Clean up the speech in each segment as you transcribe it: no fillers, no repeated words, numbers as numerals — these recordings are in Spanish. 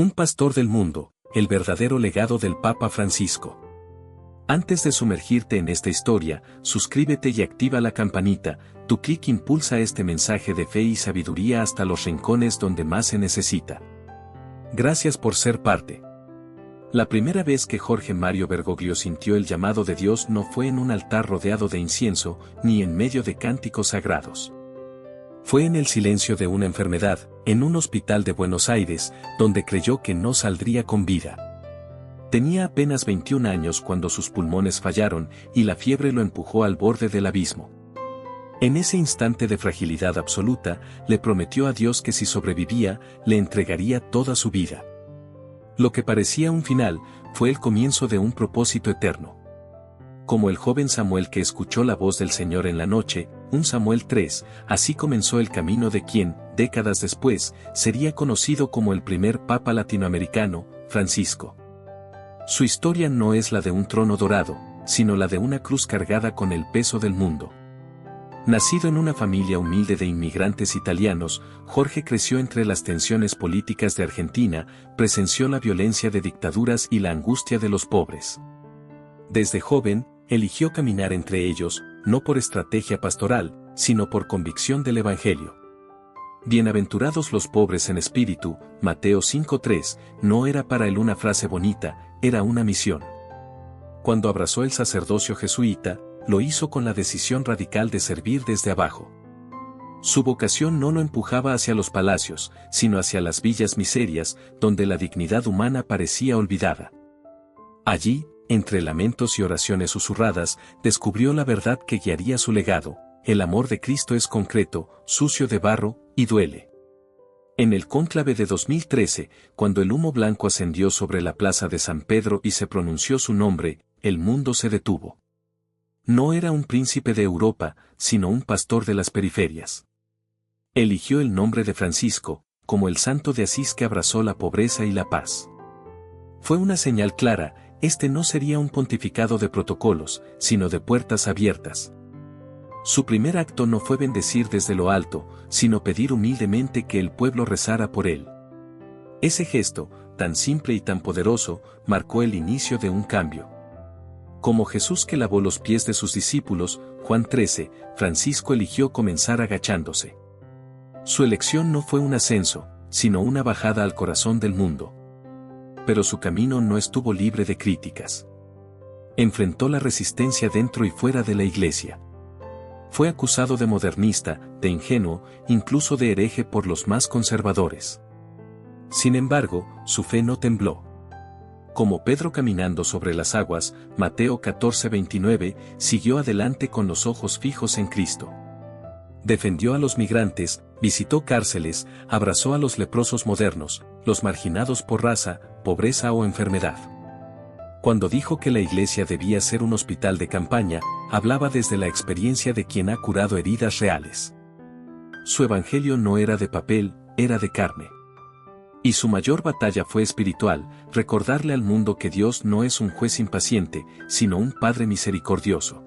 Un pastor del mundo, el verdadero legado del Papa Francisco. Antes de sumergirte en esta historia, suscríbete y activa la campanita. Tu clic impulsa este mensaje de fe y sabiduría hasta los rincones donde más se necesita. Gracias por ser parte. La primera vez que Jorge Mario Bergoglio sintió el llamado de Dios no fue en un altar rodeado de incienso, ni en medio de cánticos sagrados. Fue en el silencio de una enfermedad, en un hospital de Buenos Aires, donde creyó que no saldría con vida. Tenía apenas 21 años cuando sus pulmones fallaron y la fiebre lo empujó al borde del abismo. En ese instante de fragilidad absoluta, le prometió a Dios que si sobrevivía, le entregaría toda su vida. Lo que parecía un final, fue el comienzo de un propósito eterno. Como el joven Samuel que escuchó la voz del Señor en la noche, 1 Samuel 3, así comenzó el camino de quien, décadas después, sería conocido como el primer Papa latinoamericano, Francisco. Su historia no es la de un trono dorado, sino la de una cruz cargada con el peso del mundo. Nacido en una familia humilde de inmigrantes italianos, Jorge creció entre las tensiones políticas de Argentina, presenció la violencia de dictaduras y la angustia de los pobres. Desde joven, eligió caminar entre ellos, no por estrategia pastoral, sino por convicción del Evangelio. Bienaventurados los pobres en espíritu, Mateo 5:3, no era para él una frase bonita, era una misión. Cuando abrazó el sacerdocio jesuita, lo hizo con la decisión radical de servir desde abajo. Su vocación no lo empujaba hacia los palacios, sino hacia las villas miserias, donde la dignidad humana parecía olvidada. Allí, entre lamentos y oraciones susurradas, descubrió la verdad que guiaría su legado: el amor de Cristo es concreto, sucio de barro, y duele. En el cónclave de 2013, cuando el humo blanco ascendió sobre la plaza de San Pedro y se pronunció su nombre, el mundo se detuvo. No era un príncipe de Europa, sino un pastor de las periferias. Eligió el nombre de Francisco, como el santo de Asís que abrazó la pobreza y la paz. Fue una señal clara: este no sería un pontificado de protocolos, sino de puertas abiertas. Su primer acto no fue bendecir desde lo alto, sino pedir humildemente que el pueblo rezara por él. Ese gesto, tan simple y tan poderoso, marcó el inicio de un cambio. Como Jesús que lavó los pies de sus discípulos, Juan 13, Francisco eligió comenzar agachándose. Su elección no fue un ascenso, sino una bajada al corazón del mundo. Pero su camino no estuvo libre de críticas. Enfrentó la resistencia dentro y fuera de la iglesia. Fue acusado de modernista, de ingenuo, incluso de hereje por los más conservadores. Sin embargo, su fe no tembló. Como Pedro caminando sobre las aguas, Mateo 14:29, siguió adelante con los ojos fijos en Cristo. Defendió a los migrantes, visitó cárceles, abrazó a los leprosos modernos, los marginados por raza, pobreza o enfermedad. Cuando dijo que la iglesia debía ser un hospital de campaña, hablaba desde la experiencia de quien ha curado heridas reales. Su evangelio no era de papel, era de carne. Y su mayor batalla fue espiritual: recordarle al mundo que Dios no es un juez impaciente, sino un Padre misericordioso.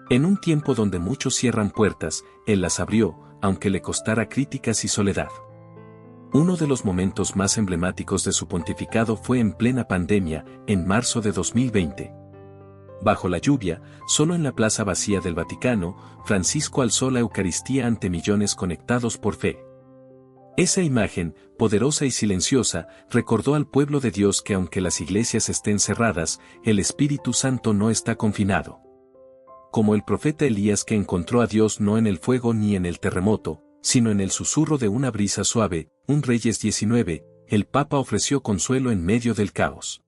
En un tiempo donde muchos cierran puertas, Él las abrió, aunque le costara críticas y soledad. Uno de los momentos más emblemáticos de su pontificado fue en plena pandemia, en marzo de 2020. Bajo la lluvia, solo en la plaza vacía del Vaticano, Francisco alzó la Eucaristía ante millones conectados por fe. Esa imagen, poderosa y silenciosa, recordó al pueblo de Dios que aunque las iglesias estén cerradas, el Espíritu Santo no está confinado. Como el profeta Elías que encontró a Dios no en el fuego ni en el terremoto, sino en el susurro de una brisa suave, 1 Reyes 19, el Papa ofreció consuelo en medio del caos.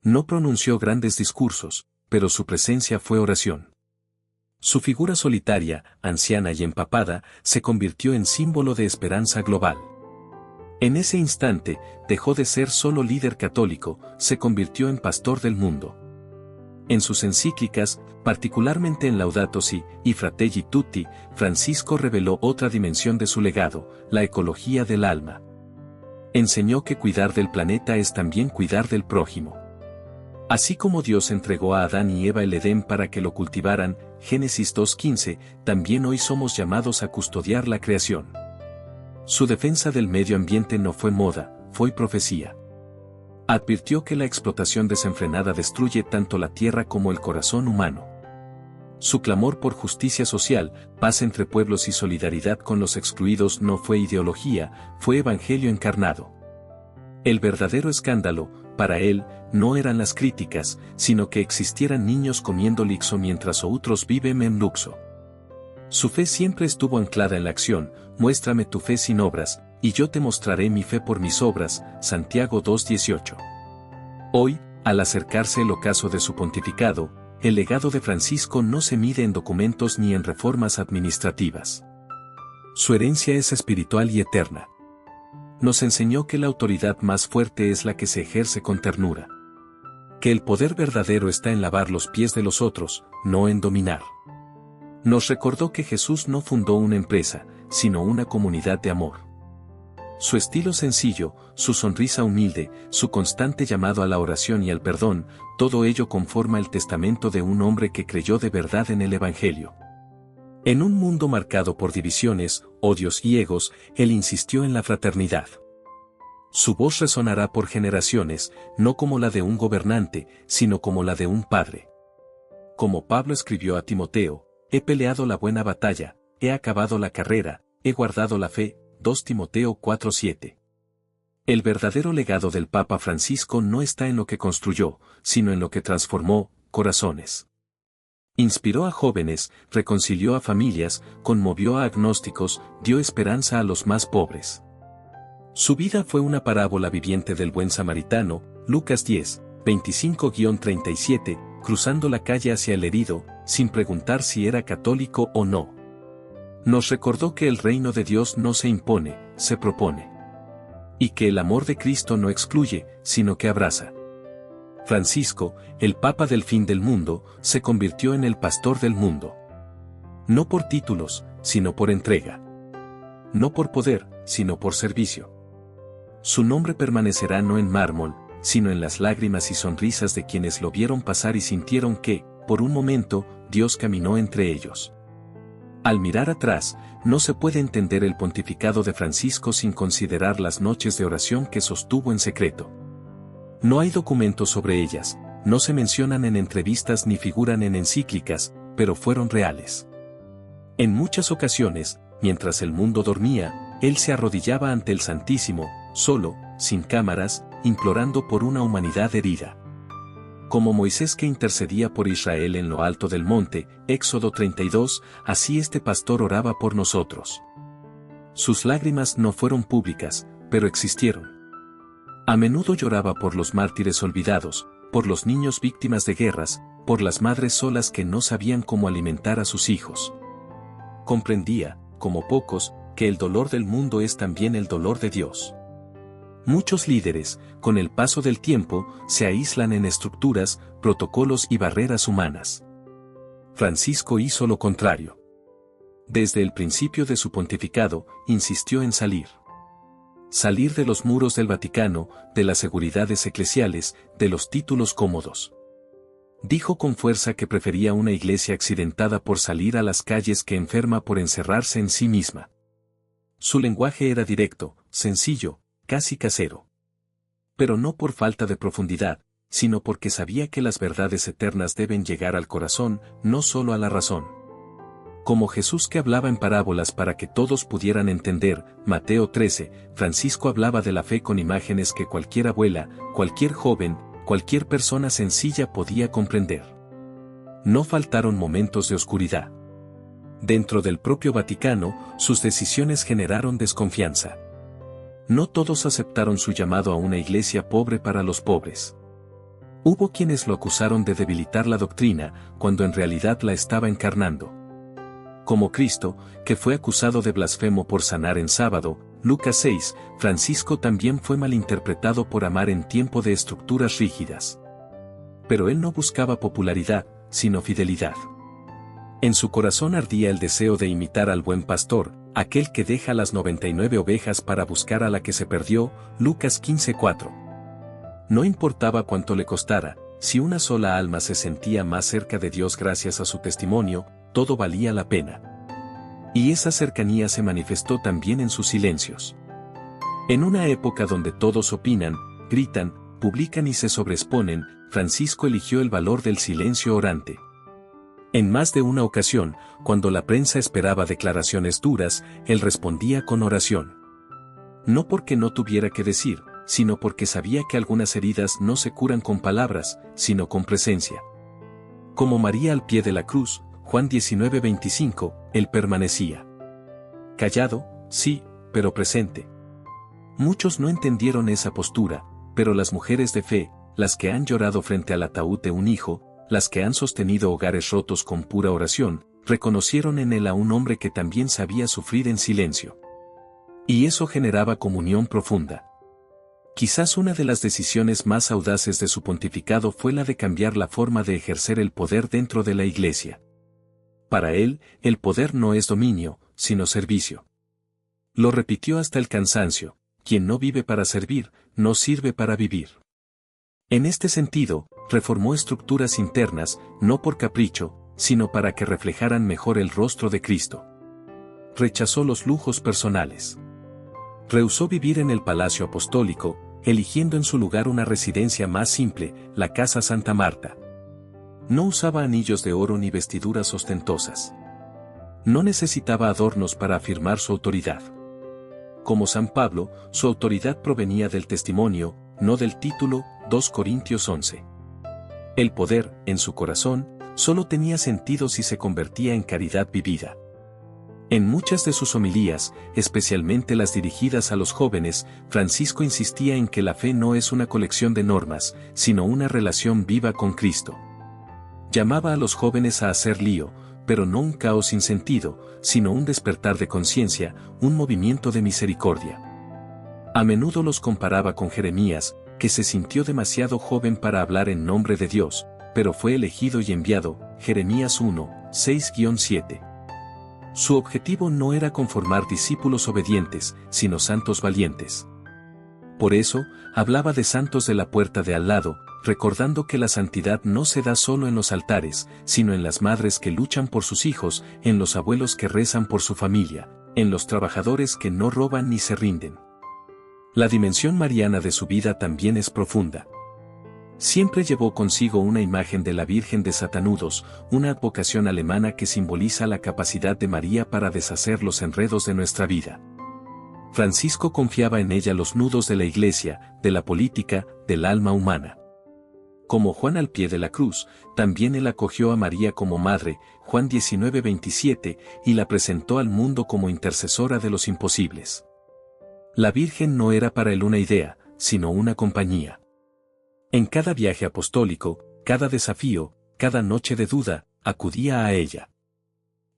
No pronunció grandes discursos, pero su presencia fue oración. Su figura solitaria, anciana y empapada, se convirtió en símbolo de esperanza global. En ese instante, dejó de ser solo líder católico, se convirtió en pastor del mundo. En sus encíclicas, particularmente en Laudato Si y Fratelli Tutti, Francisco reveló otra dimensión de su legado: la ecología del alma. Enseñó que cuidar del planeta es también cuidar del prójimo. Así como Dios entregó a Adán y Eva el Edén para que lo cultivaran, Génesis 2:15, también hoy somos llamados a custodiar la creación. Su defensa del medio ambiente no fue moda, fue profecía. Advirtió que la explotación desenfrenada destruye tanto la tierra como el corazón humano. Su clamor por justicia social, paz entre pueblos y solidaridad con los excluidos no fue ideología, fue evangelio encarnado. El verdadero escándalo, para él, no eran las críticas, sino que existieran niños comiendo lixo mientras otros viven en luxo. Su fe siempre estuvo anclada en la acción, muéstrame tu fe sin obras, y yo te mostraré mi fe por mis obras, Santiago 2:18. Hoy, al acercarse el ocaso de su pontificado, el legado de Francisco no se mide en documentos ni en reformas administrativas. Su herencia es espiritual y eterna. Nos enseñó que la autoridad más fuerte es la que se ejerce con ternura. Que el poder verdadero está en lavar los pies de los otros, no en dominar. Nos recordó que Jesús no fundó una empresa, sino una comunidad de amor. Su estilo sencillo, su sonrisa humilde, su constante llamado a la oración y al perdón, todo ello conforma el testamento de un hombre que creyó de verdad en el Evangelio. En un mundo marcado por divisiones, odios y egos, él insistió en la fraternidad. Su voz resonará por generaciones, no como la de un gobernante, sino como la de un padre. Como Pablo escribió a Timoteo, he peleado la buena batalla, he acabado la carrera, he guardado la fe, 2 Timoteo 4:7. El verdadero legado del Papa Francisco no está en lo que construyó, sino en lo que transformó corazones. Inspiró a jóvenes, reconcilió a familias, conmovió a agnósticos, dio esperanza a los más pobres. Su vida fue una parábola viviente del buen samaritano, Lucas 10, 25-37, cruzando la calle hacia el herido, sin preguntar si era católico o no. Nos recordó que el reino de Dios no se impone, se propone. Y que el amor de Cristo no excluye, sino que abraza. Francisco, el Papa del fin del mundo, se convirtió en el pastor del mundo. No por títulos, sino por entrega. No por poder, sino por servicio. Su nombre permanecerá no en mármol, sino en las lágrimas y sonrisas de quienes lo vieron pasar y sintieron que, por un momento, Dios caminó entre ellos. Al mirar atrás, no se puede entender el pontificado de Francisco sin considerar las noches de oración que sostuvo en secreto. No hay documentos sobre ellas, no se mencionan en entrevistas ni figuran en encíclicas, pero fueron reales. En muchas ocasiones, mientras el mundo dormía, él se arrodillaba ante el Santísimo, solo, sin cámaras, implorando por una humanidad herida. Como Moisés que intercedía por Israel en lo alto del monte, Éxodo 32, así este pastor oraba por nosotros. Sus lágrimas no fueron públicas, pero existieron. A menudo lloraba por los mártires olvidados, por los niños víctimas de guerras, por las madres solas que no sabían cómo alimentar a sus hijos. Comprendía, como pocos, que el dolor del mundo es también el dolor de Dios. Muchos líderes, con el paso del tiempo, se aíslan en estructuras, protocolos y barreras humanas. Francisco hizo lo contrario. Desde el principio de su pontificado, insistió en salir. Salir de los muros del Vaticano, de las seguridades eclesiales, de los títulos cómodos. Dijo con fuerza que prefería una iglesia accidentada por salir a las calles que enferma por encerrarse en sí misma. Su lenguaje era directo, sencillo, casi casero. Pero no por falta de profundidad, sino porque sabía que las verdades eternas deben llegar al corazón, no solo a la razón. Como Jesús que hablaba en parábolas para que todos pudieran entender, Mateo 13, Francisco hablaba de la fe con imágenes que cualquier abuela, cualquier joven, cualquier persona sencilla podía comprender. No faltaron momentos de oscuridad. Dentro del propio Vaticano, sus decisiones generaron desconfianza. No todos aceptaron su llamado a una iglesia pobre para los pobres. Hubo quienes lo acusaron de debilitar la doctrina, cuando en realidad la estaba encarnando. Como Cristo, que fue acusado de blasfemo por sanar en sábado, Lucas 6, Francisco también fue malinterpretado por amar en tiempo de estructuras rígidas. Pero él no buscaba popularidad, sino fidelidad. En su corazón ardía el deseo de imitar al buen pastor, aquel que deja las 99 ovejas para buscar a la que se perdió, Lucas 15:4. No importaba cuánto le costara, si una sola alma se sentía más cerca de Dios gracias a su testimonio, todo valía la pena. Y esa cercanía se manifestó también en sus silencios. En una época donde todos opinan, gritan, publican y se sobreexponen, Francisco eligió el valor del silencio orante. En más de una ocasión, cuando la prensa esperaba declaraciones duras, él respondía con oración. No porque no tuviera que decir, sino porque sabía que algunas heridas no se curan con palabras, sino con presencia. Como María al pie de la cruz, Juan 19:25, él permanecía. Callado, sí, pero presente. Muchos no entendieron esa postura, pero las mujeres de fe, las que han llorado frente al ataúd de un hijo, las que han sostenido hogares rotos con pura oración, reconocieron en él a un hombre que también sabía sufrir en silencio. Y eso generaba comunión profunda. Quizás una de las decisiones más audaces de su pontificado fue la de cambiar la forma de ejercer el poder dentro de la Iglesia. Para él, el poder no es dominio, sino servicio. Lo repitió hasta el cansancio: quien no vive para servir, no sirve para vivir. En este sentido, reformó estructuras internas, no por capricho, sino para que reflejaran mejor el rostro de Cristo. Rechazó los lujos personales. Rehusó vivir en el Palacio Apostólico, eligiendo en su lugar una residencia más simple, la Casa Santa Marta. No usaba anillos de oro ni vestiduras ostentosas. No necesitaba adornos para afirmar su autoridad. Como San Pablo, su autoridad provenía del testimonio, no del título, 2 Corintios 11. El poder, en su corazón, solo tenía sentido si se convertía en caridad vivida. En muchas de sus homilías, especialmente las dirigidas a los jóvenes, Francisco insistía en que la fe no es una colección de normas, sino una relación viva con Cristo. Llamaba a los jóvenes a hacer lío, pero no un caos sin sentido, sino un despertar de conciencia, un movimiento de misericordia. A menudo los comparaba con Jeremías, que se sintió demasiado joven para hablar en nombre de Dios, pero fue elegido y enviado, Jeremías 1, 6-7. Su objetivo no era conformar discípulos obedientes, sino santos valientes. Por eso, hablaba de santos de la puerta de al lado, recordando que la santidad no se da solo en los altares, sino en las madres que luchan por sus hijos, en los abuelos que rezan por su familia, en los trabajadores que no roban ni se rinden. La dimensión mariana de su vida también es profunda. Siempre llevó consigo una imagen de la Virgen de Satanudos, una advocación alemana que simboliza la capacidad de María para deshacer los enredos de nuestra vida. Francisco confiaba en ella los nudos de la Iglesia, de la política, del alma humana. Como Juan al pie de la cruz, también él acogió a María como madre, Juan 19:27, y la presentó al mundo como intercesora de los imposibles. La Virgen no era para él una idea, sino una compañía. En cada viaje apostólico, cada desafío, cada noche de duda, acudía a ella.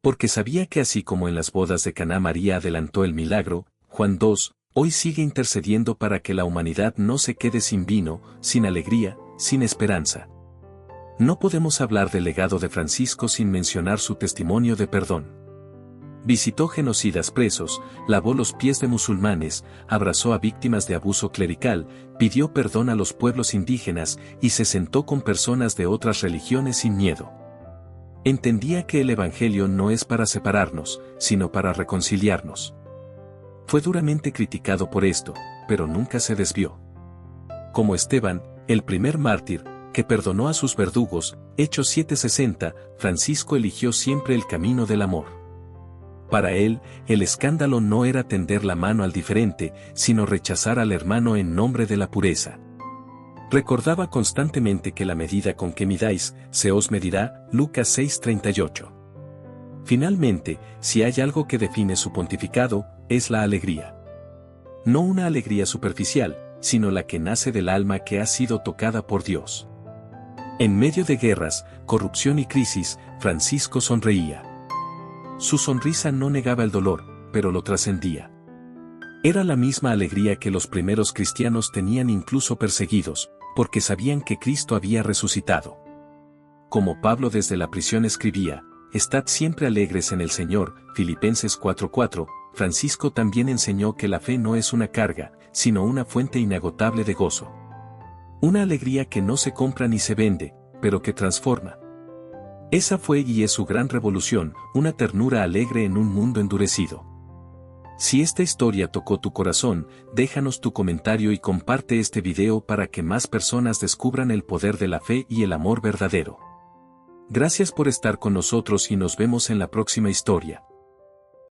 Porque sabía que así como en las bodas de Caná María adelantó el milagro, Juan 2, hoy sigue intercediendo para que la humanidad no se quede sin vino, sin alegría, sin esperanza. No podemos hablar del legado de Francisco sin mencionar su testimonio de perdón. Visitó genocidas presos, lavó los pies de musulmanes, abrazó a víctimas de abuso clerical, pidió perdón a los pueblos indígenas y se sentó con personas de otras religiones sin miedo. Entendía que el Evangelio no es para separarnos, sino para reconciliarnos. Fue duramente criticado por esto, pero nunca se desvió. Como Esteban, el primer mártir, que perdonó a sus verdugos, Hechos 7:60, Francisco eligió siempre el camino del amor. Para él, el escándalo no era tender la mano al diferente, sino rechazar al hermano en nombre de la pureza. Recordaba constantemente que la medida con que midáis, se os medirá, Lucas 6:38. Finalmente, si hay algo que define su pontificado, es la alegría. No una alegría superficial, sino la que nace del alma que ha sido tocada por Dios. En medio de guerras, corrupción y crisis, Francisco sonreía. Su sonrisa no negaba el dolor, pero lo trascendía. Era la misma alegría que los primeros cristianos tenían incluso perseguidos, porque sabían que Cristo había resucitado. Como Pablo desde la prisión escribía, «Estad siempre alegres en el Señor», Filipenses 4:4, Francisco también enseñó que la fe no es una carga, sino una fuente inagotable de gozo. Una alegría que no se compra ni se vende, pero que transforma. Esa fue y es su gran revolución, una ternura alegre en un mundo endurecido. Si esta historia tocó tu corazón, déjanos tu comentario y comparte este video para que más personas descubran el poder de la fe y el amor verdadero. Gracias por estar con nosotros y nos vemos en la próxima historia.